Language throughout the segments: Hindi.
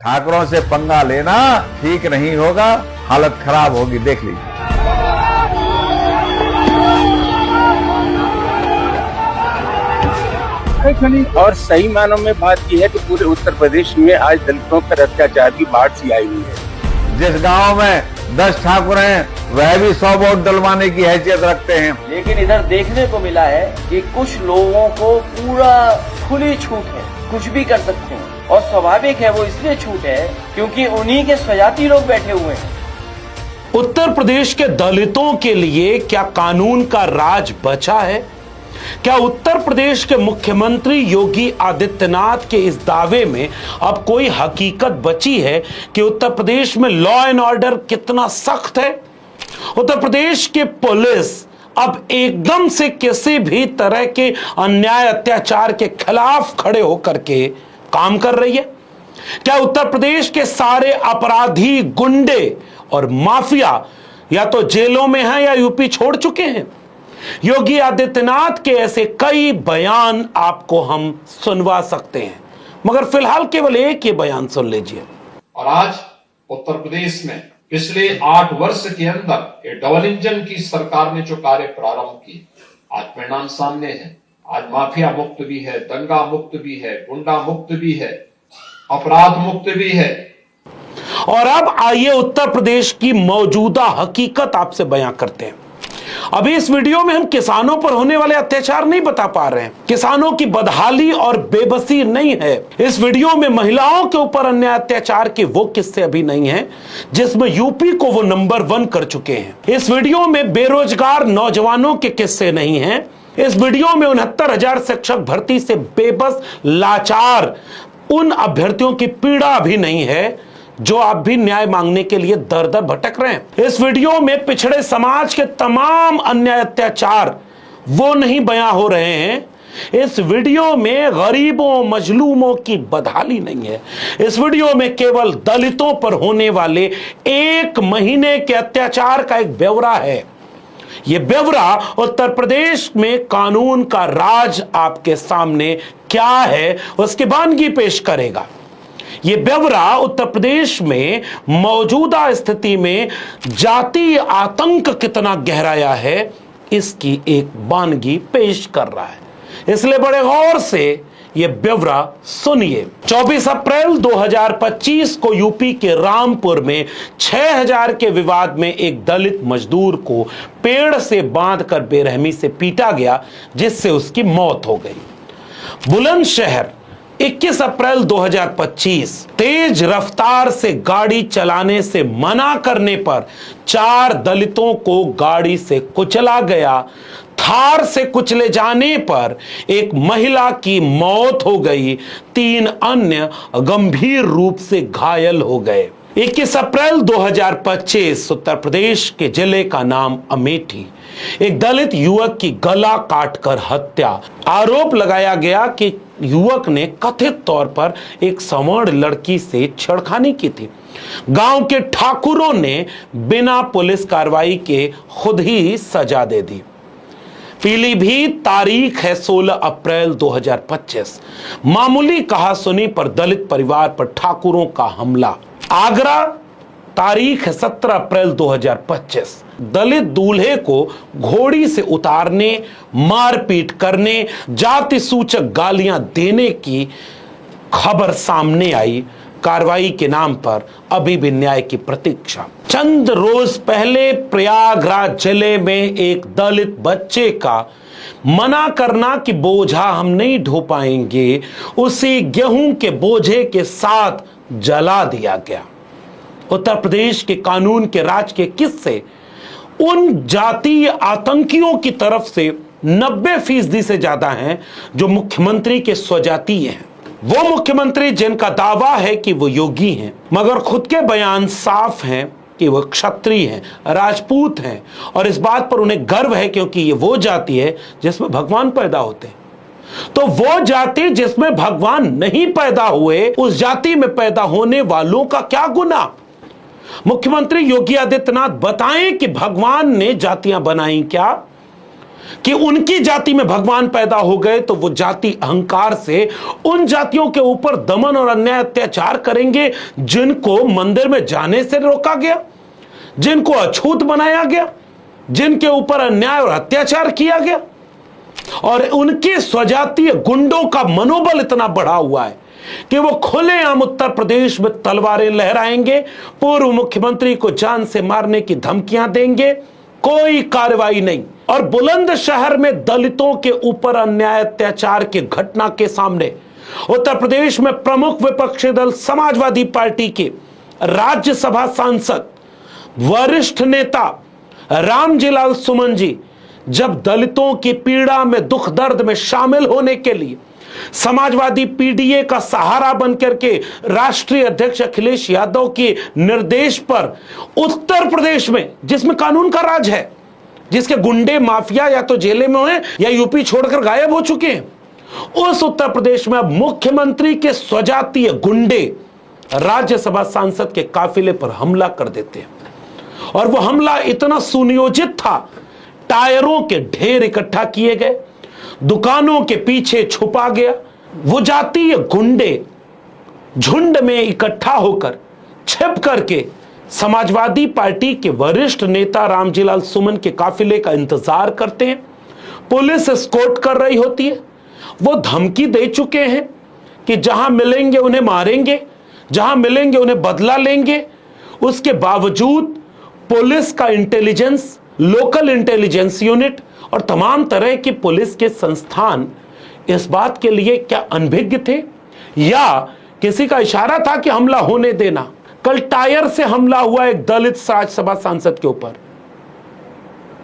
ठाकरों से पंगा लेना ठीक नहीं होगा, हालत खराब होगी, देख लीजिए। और सही मानों में बात यह है कि पूरे उत्तर प्रदेश में आज दलितों पर अत्याचार की बाढ़ सी आई हुई है। जिस गांव में 10 ठाकुर हैं वह भी 100 वोट डलवाने की हैसियत रखते हैं। लेकिन इधर देखने को मिला है कि कुछ लोगों को पूरा खुली छूट है, कुछ भी कर सकते हैं। और स्वाभाविक है वो इसलिए छूट है क्योंकि उन्हीं के स्वजाति लोग बैठे हुए हैं। उत्तर प्रदेश के दलितों के लिए क्या कानून का राज बचा है? क्या उत्तर प्रदेश के मुख्यमंत्री योगी आदित्यनाथ के इस दावे में अब कोई हकीकत बची है कि उत्तर प्रदेश में लॉ एंड ऑर्डर कितना सख्त है? उत्तर प्रदेश की पुलिस अब एकदम से किसी भी तरह के अन्याय अत्याचार के खिलाफ खड़े होकर के काम कर रही है? क्या उत्तर प्रदेश के सारे अपराधी, गुंडे और माफिया या तो जेलों में हैं या यूपी छोड़ चुके हैं? योगी आदित्यनाथ के ऐसे कई बयान आपको हम सुनवा सकते हैं, मगर फिलहाल केवल एक ही बयान सुन लीजिए। और आज उत्तर प्रदेश में पिछले 8 वर्ष के अंदर ये डबल इंजन की सरकार ने जो कार्य प्रारंभ किए, आज परिणाम सामने है। आज माफिया मुक्त भी है, दंगा मुक्त भी है, गुंडा मुक्त भी है, अपराध मुक्त भी है। और अब आइए उत्तर प्रदेश की मौजूदा हकीकत आपसे बयां करते हैं। अभी इस वीडियो में हम किसानों पर होने वाले अत्याचार नहीं बता पा रहे हैं, किसानों की बदहाली और बेबसी नहीं है। इस वीडियो में महिलाओं के ऊपर अन्याय अत्याचार के वो किस्से अभी नहीं हैं जिसमें यूपी को वो नंबर 1 कर चुके हैं। इस वीडियो में बेरोजगार नौजवानों के किस्से नहीं हैं। इस वीडियो में 69,000 शिक्षक भर्ती से बेबस लाचार उन अभ्यर्थियों की पीड़ा भी नहीं है जो आप भी न्याय मांगने के लिए दर दर भटक रहे हैं। इस वीडियो में पिछड़े समाज के तमाम अन्याय अत्याचार वो नहीं बयां हो रहे हैं। इस वीडियो में गरीबों, मजलूमों की बदहाली नहीं है। इस वीडियो में केवल दलितों पर होने वाले 1 महीने के अत्याचार का एक ब्यौरा है। यह ब्यौरा उत्तर प्रदेश में कानून का राज आपके सामने क्या है उसकी वानगी पेश करेगा। यह ब्यौरा उत्तर प्रदेश में मौजूदा स्थिति में जातीय आतंक कितना गहराया है इसकी एक वानगी पेश कर रहा है। इसलिए बड़े गौर से यह ब्यौरा सुनिए। 24 अप्रैल 2025 को यूपी के रामपुर में 6000 के विवाद में एक दलित मजदूर को पेड़ से बांधकर बेरहमी से पीटा गया, जिससे उसकी मौत हो गई। बुलंदशहर 21 अप्रैल 2025 तेज रफ्तार से गाड़ी चलाने से मना करने पर 4 दलितों को गाड़ी से कुचला गया। थार से कुचले जाने पर एक महिला की मौत हो गई, 3 अन्य गंभीर रूप से घायल हो गए। 21 अप्रैल 2025 उत्तर प्रदेश के जिले का नाम अमेठी, एक दलित युवक की गला काटकर हत्या। आरोप लगाया गया कि युवक ने कथित तौर पर एक सवर्ण लड़की से छेड़खानी की थी। गांव के ठाकुरों ने बिना पुलिस कार्रवाई के खुद ही सजा दे दी। पीलीभीत तारीख है 16 अप्रैल 2025, मामूली कहासुनी पर दलित परिवार पर ठाकुरों का हमला। आगरा तारीख है 17 अप्रैल 2025, दलित दूल्हे को घोड़ी से उतारने, मारपीट करने, जाति सूचक गालियां देने की खबर सामने आई। कार्रवाई के नाम पर अभी भी न्याय की प्रतीक्षा। चंद रोज पहले प्रयागराज जिले में एक दलित बच्चे का मना करना कि बोझा हम नहीं ढो पाएंगे, उसी गेहूं के बोझे के साथ जला दिया गया। उत्तर प्रदेश के कानून के राज के किस्से उन जातीय आतंकियों की तरफ से 90% से ज्यादा हैं जो मुख्यमंत्री के स्वजातीय हैं। वो मुख्यमंत्री जिनका दावा है कि वो योगी हैं, मगर खुद के बयान साफ हैं कि वो क्षत्रिय हैं, राजपूत हैं, और इस बात पर उन्हें गर्व है क्योंकि ये वो जाति है जिसमें भगवान पैदा होते हैं। तो वो जाति जिसमें भगवान नहीं पैदा हुए, उस जाति में पैदा होने वालों का क्या गुनाह? मुख्यमंत्री योगी आदित्यनाथ बताएं कि भगवान ने जातियां बनाई क्या? कि उनकी जाति में भगवान पैदा हो गए तो वो जाति अहंकार से उन जातियों के ऊपर दमन और अन्याय अत्याचार करेंगे जिनको मंदिर में जाने से रोका गया, जिनको अछूत बनाया गया, जिनके ऊपर अन्याय और अत्याचार किया गया। और उनके स्वजातीय गुंडों का मनोबल इतना बढ़ा हुआ है कि वो खुलेआम उत्तर प्रदेश में तलवारें लहराएंगे, पूर्व मुख्यमंत्री को जान से मारने की धमकियां देंगे, कोई कार्रवाई नहीं। और बुलंदशहर में दलितों के ऊपर अन्याय अत्याचार की घटना के सामने उत्तर प्रदेश में प्रमुख विपक्षी दल समाजवादी पार्टी के राज्यसभा सांसद वरिष्ठ नेता रामजीलाल सुमन जी जब दलितों की पीड़ा में, दुख दर्द में शामिल होने के लिए समाजवादी पीडीए का सहारा बनकर के राष्ट्रीय अध्यक्ष अखिलेश यादव के निर्देश पर उत्तर प्रदेश में, जिसमें कानून का राज है, जिसके गुंडे माफिया या तो जेले में हैं या यूपी छोड़कर गायब हो चुके हैं, उस उत्तर प्रदेश में अब मुख्यमंत्री के स्वजातीय गुंडे राज्यसभा सांसद के काफिले पर हमला कर देते हैं। और वो हमला इतना सुनियोजित था, टायरों के ढेर इकट्ठा किए गए, दुकानों के पीछे छुपा गया, वो जातीय गुंडे झुंड में इकट्ठा होकर छिप करके समाजवादी पार्टी के वरिष्ठ नेता रामजीलाल सुमन के काफिले का इंतजार करते हैं। पुलिस एस्कॉर्ट कर रही होती है। वो धमकी दे चुके हैं कि जहां मिलेंगे उन्हें मारेंगे, जहां मिलेंगे उन्हें बदला लेंगे। उसके बावजूद पुलिस का इंटेलिजेंस, लोकल इंटेलिजेंस यूनिट और तमाम तरह की पुलिस के संस्थान इस बात के लिए क्या अनभिज्ञ थे या किसी का इशारा था कि हमला होने देना? कल टायर से हमला हुआ एक दलित राज्यसभा सांसद के ऊपर,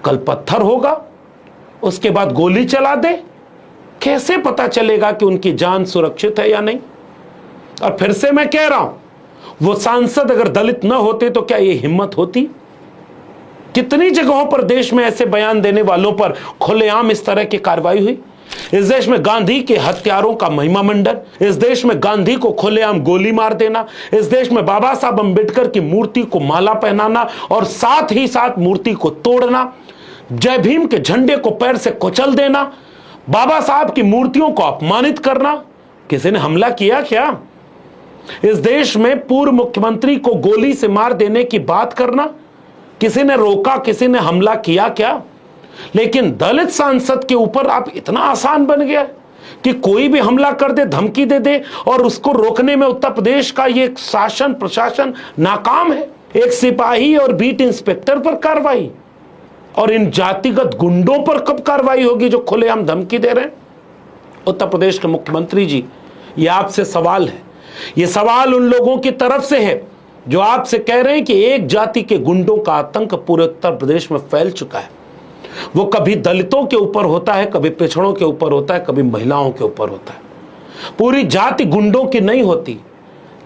कल पत्थर होगा, उसके बाद गोली चला दे, कैसे पता चलेगा कि उनकी जान सुरक्षित है या नहीं? और फिर से मैं कह रहा हूं, वो सांसद अगर दलित न होते तो क्या ये हिम्मत होती? कितनी जगहों पर देश में ऐसे बयान देने वालों पर खुलेआम इस तरह की कार्रवाई हुई। इस देश में गांधी के हत्यारों का महिमा मंडन, इस देश में गांधी को खुलेआम गोली मार देना, इस देश में बाबा साहब अंबेडकर की मूर्ति को माला पहनाना और साथ ही साथ मूर्ति को तोड़ना, जय भीम के झंडे को पैर से कुचल देना, बाबा साहब की मूर्तियों को अपमानित करना, किसी ने हमला किया क्या? इस देश में पूर्व मुख्यमंत्री को गोली से मार देने की बात करना, किसी ने रोका, किसी ने हमला किया क्या? लेकिन दलित सांसद के ऊपर आप इतना आसान बन गया कि कोई भी हमला कर दे, धमकी दे दे और उसको रोकने में उत्तर प्रदेश का ये शासन प्रशासन नाकाम है। एक सिपाही और बीट इंस्पेक्टर पर कार्रवाई, और इन जातिगत गुंडों पर कब कार्रवाई होगी जो खुलेआम धमकी दे रहे हैं? उत्तर प्रदेश के मुख्यमंत्री जी, ये आपसे सवाल है, ये सवाल उन लोगों की तरफ से है जो आपसे कह रहे हैं कि एक जाति के गुंडों का आतंक पूरे उत्तर प्रदेश में फैल चुका है। वो कभी दलितों के ऊपर होता है, कभी पिछड़ों के ऊपर होता है, कभी महिलाओं के ऊपर होता है। पूरी जाति गुंडों की नहीं होती,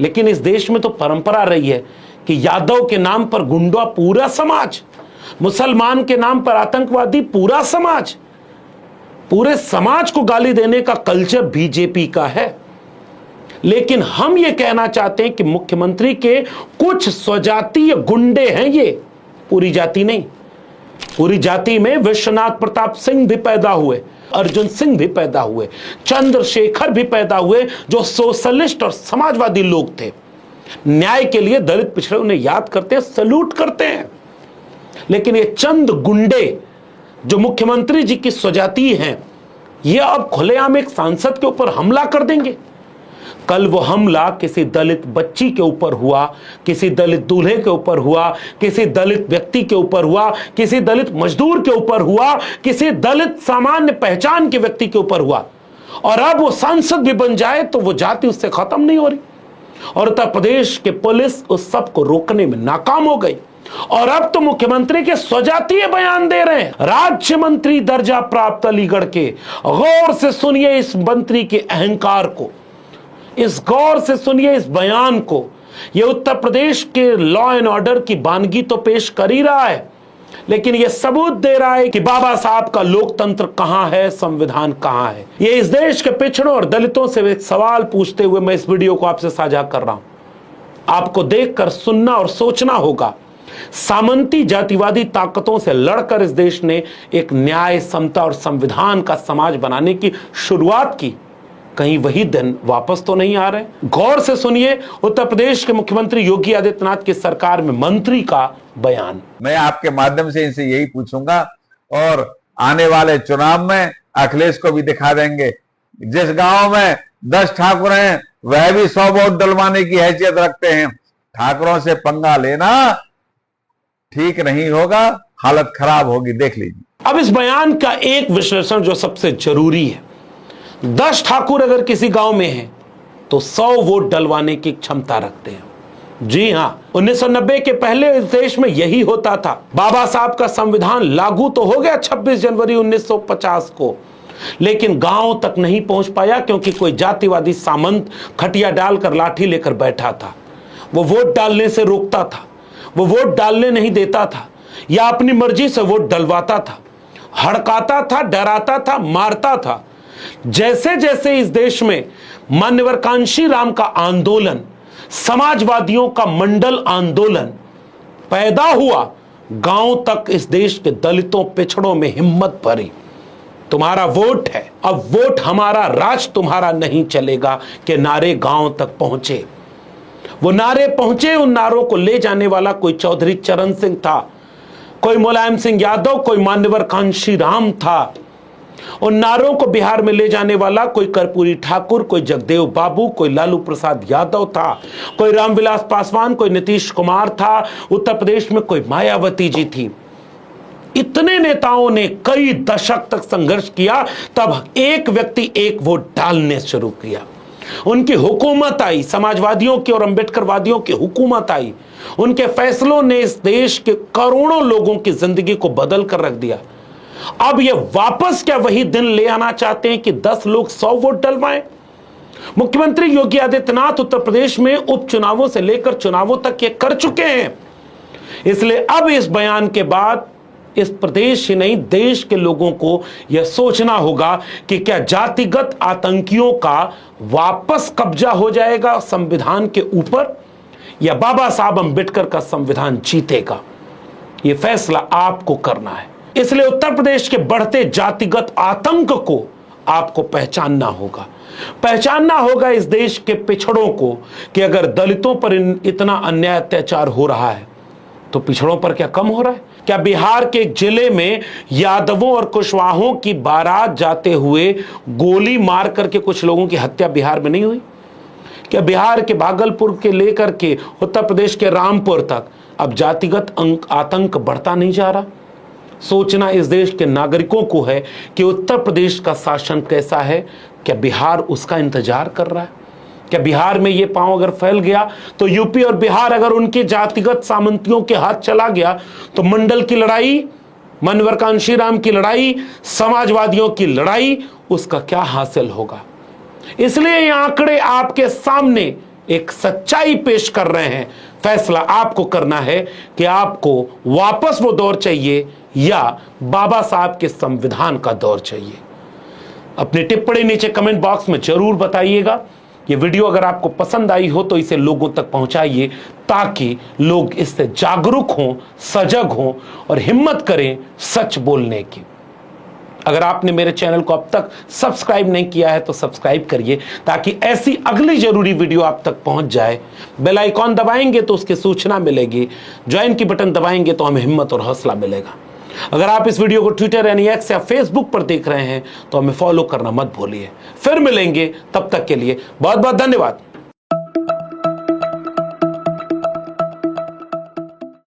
लेकिन इस देश में तो परंपरा रही है कि यादव के नाम पर गुंडा पूरा समाज, मुसलमान के नाम पर आतंकवादी पूरा समाज, पूरे समाज को गाली देने का कल्चर बीजेपी का है। लेकिन हम ये कहना चाहते हैं कि मुख्यमंत्री के कुछ स्वजातीय गुंडे हैं, ये पूरी जाति नहीं। पूरी जाति में विश्वनाथ प्रताप सिंह भी पैदा हुए, अर्जुन सिंह भी पैदा हुए, चंद्रशेखर भी पैदा हुए, जो सोशलिस्ट और समाजवादी लोग थे। न्याय के लिए दलित पिछड़े उन्हें याद करते हैं, सल्यूट करते हैं। लेकिन ये चंद गुंडे जो मुख्यमंत्री जी की स्वजाति हैं, ये अब खुलेआम एक सांसद के ऊपर हमला कर देंगे। कल वो हमला किसी दलित बच्ची के ऊपर हुआ, किसी दलित दूल्हे के ऊपर हुआ, किसी दलित व्यक्ति के ऊपर हुआ, किसी दलित मजदूर के ऊपर हुआ, किसी दलित सामान्य पहचान के व्यक्ति के ऊपर हुआ, और अब वो सांसद भी बन जाए तो वो जाति उससे खत्म नहीं हो रही। और उत्तर प्रदेश के पुलिस उस सब को रोकने में नाकाम हो गई। और अब तो मुख्यमंत्री के स्वजातीय बयान दे रहे हैं। राज्य मंत्री दर्जा प्राप्त अलीगढ़ के, गौर से सुनिए इस मंत्री के अहंकार को, इस गौर से सुनिए इस बयान को। यह उत्तर प्रदेश के लॉ एंड ऑर्डर की वानगी तो पेश कर ही रहा है, लेकिन यह सबूत दे रहा है कि बाबा साहब का लोकतंत्र कहां है, संविधान कहां है। यह इस देश के पिछड़ों और दलितों से एक सवाल पूछते हुए मैं इस वीडियो को आपसे साझा कर रहा हूं। आपको देखकर सुनना और सोचना होगा सामंती जातिवादी ताकतों से लड़कर इस देश ने एक न्याय, समता और संविधान का समाज बनाने की शुरुआत की। कहीं वही दिन वापस तो नहीं आ रहे? गौर से सुनिए उत्तर प्रदेश के मुख्यमंत्री योगी आदित्यनाथ की सरकार में मंत्री का बयान। मैं आपके माध्यम से इनसे यही पूछूंगा और आने वाले चुनाव में अखिलेश को भी दिखा देंगे। जिस गांव में 10 ठाकुर हैं वह भी 100 वोट डलवाने की हैसियत रखते हैं। ठाकुरों से पंगा लेना ठीक नहीं होगा, हालत खराब होगी, देख लीजिए। अब इस बयान का एक विश्लेषण जो सबसे जरूरी है, 10 ठाकुर अगर किसी गांव में हैं तो 100 वोट डलवाने की क्षमता रखते हैं। जी हां, 1990 के पहले इस देश में यही होता था। बाबा साहब का संविधान लागू तो हो गया 26 जनवरी 1950 को, लेकिन गांव तक नहीं पहुंच पाया क्योंकि कोई जातिवादी सामंत खटिया डालकर लाठी लेकर बैठा था। वो वोट डालने से रोकता था, वो वोट डालने नहीं देता था, या अपनी मर्जी से वोट डलवाता था, हड़काता था, डराता था, मारता था। जैसे जैसे इस देश में मान्यवर कांशीराम का आंदोलन, समाजवादियों का मंडल आंदोलन पैदा हुआ, गांव तक इस देश के दलितों, पिछड़ों में हिम्मत भरी। तुम्हारा वोट है, अब वोट हमारा, राज तुम्हारा नहीं चलेगा के नारे गांव तक पहुंचे। वो नारे पहुंचे, उन नारों को ले जाने वाला कोई चौधरी चरण सिंह था, कोई मुलायम सिंह यादव, कोई मान्यवर कांशीराम था। उन नारों को बिहार में ले जाने वाला कोई कर्पूरी ठाकुर, कोई जगदेव बाबू, कोई लालू प्रसाद यादव था, कोई रामविलास पासवान, कोई नीतीश कुमार था, उत्तर प्रदेश में कोई मायावती जी थी। इतने नेताओं ने कई दशक तक संघर्ष किया, तब एक व्यक्ति एक वोट डालने शुरू किया। उनकी हुकूमत आई, समाजवादियों की और अंबेडकरवादियों की हुकूमत आई। उनके फैसलों ने इस देश के करोड़ों लोगों की जिंदगी को बदल कर रख दिया। अब ये वापस क्या वही दिन ले आना चाहते हैं कि 10 लोग 100 वोट डलवाएं? मुख्यमंत्री योगी आदित्यनाथ उत्तर प्रदेश में उपचुनावों से लेकर चुनावों तक ये कर चुके हैं। इसलिए अब इस बयान के बाद इस प्रदेश ही नहीं, देश के लोगों को यह सोचना होगा कि क्या जातिगत आतंकियों का वापस कब्जा हो जाएगा संविधान के ऊपर, या बाबा साहब अंबेडकर का संविधान जीतेगा। यह फैसला आपको करना है। इसलिए उत्तर प्रदेश के बढ़ते जातिगत आतंक को आपको पहचानना होगा। पहचानना होगा इस देश के पिछड़ों को कि अगर दलितों पर इतना अन्याय अत्याचार हो रहा है तो पिछड़ों पर क्या कम हो रहा है? क्या बिहार के एक जिले में यादवों और कुशवाहों की बारात जाते हुए गोली मार करके कुछ लोगों की हत्या बिहार में नहीं हुई? क्या बिहार के भागलपुर के लेकर के उत्तर प्रदेश के रामपुर तक अब जातिगत आतंक बढ़ता नहीं जा रहा? सोचना इस देश के नागरिकों को है कि उत्तर प्रदेश का शासन कैसा है, क्या बिहार उसका इंतजार कर रहा है? क्या बिहार में ये पांव अगर फैल गया तो यूपी और बिहार अगर उनके जातिगत सामंतियों के हाथ चला गया तो मंडल की लड़ाई, मान्यवर कांशीराम की लड़ाई, समाजवादियों की लड़ाई, उसका क्या हासिल होगा? इसलिए ये आंकड़े आपके सामने एक सच्चाई पेश कर रहे हैं। फैसला आपको करना है कि आपको वापस वो दौर चाहिए या बाबा साहब के संविधान का दौर चाहिए। अपनी टिप्पणी नीचे कमेंट बॉक्स में जरूर बताइएगा। ये वीडियो अगर आपको पसंद आई हो तो इसे लोगों तक पहुंचाइए ताकि लोग इससे जागरूक हों, सजग हों और हिम्मत करें सच बोलने की। अगर आपने मेरे चैनल को अब तक सब्सक्राइब नहीं किया है तो सब्सक्राइब करिए ताकि ऐसी अगली जरूरी वीडियो आप तक पहुंच जाए। बेल आइकॉन दबाएंगे तो उसकी सूचना मिलेगी, ज्वाइन की बटन दबाएंगे तो हमें हिम्मत और हौसला मिलेगा। अगर आप इस वीडियो को ट्विटर यानी एक्स या फेसबुक पर देख रहे हैं तो हमें फॉलो करना मत भूलिए। फिर मिलेंगे, तब तक के लिए बहुत बहुत धन्यवाद।